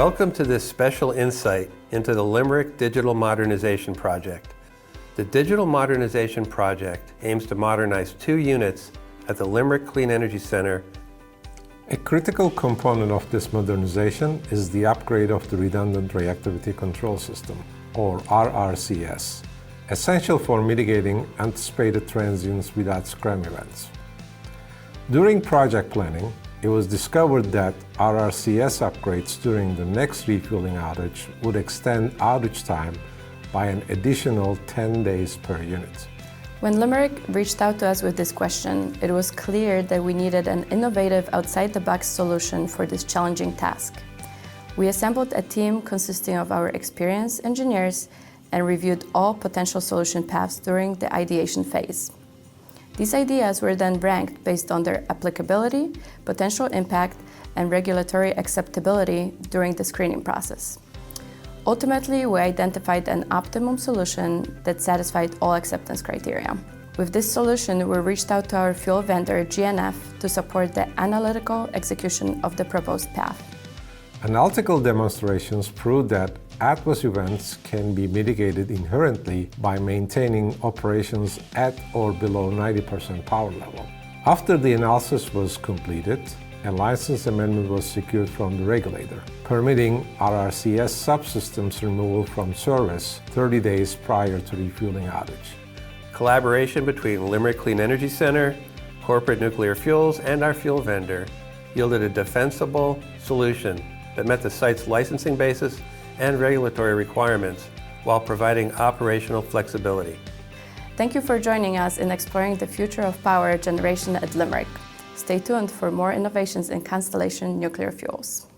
Welcome to this special insight into the Limerick Digital Modernization Project. The Digital Modernization Project aims to modernize 2 units at the Limerick Clean Energy Center. A critical component of this modernization is the upgrade of the Redundant Reactivity Control System, or RRCS, essential for mitigating anticipated transients without scram events. During project planning, it was discovered that RRCS upgrades during the next refueling outage would extend outage time by an additional 10 days per unit. When Limerick reached out to us with this question, it was clear that we needed an innovative, outside-the-box solution for this challenging task. We assembled a team consisting of our experienced engineers and reviewed all potential solution paths during the ideation phase. These ideas were then ranked based on their applicability, potential impact, and regulatory acceptability during the screening process. Ultimately, we identified an optimum solution that satisfied all acceptance criteria. With this solution, we reached out to our fuel vendor, GNF, to support the analytical execution of the proposed path. Analytical demonstrations proved that adverse events can be mitigated inherently by maintaining operations at or below 90% power level. After the analysis was completed, a license amendment was secured from the regulator, permitting RRCS subsystems removal from service 30 days prior to refueling outage. Collaboration between Limerick Clean Energy Center, Corporate Nuclear Fuels, and our fuel vendor yielded a defensible solution that met the site's licensing basis and regulatory requirements while providing operational flexibility. Thank you for joining us in exploring the future of power generation at Limerick. Stay tuned for more innovations in Constellation nuclear fuels.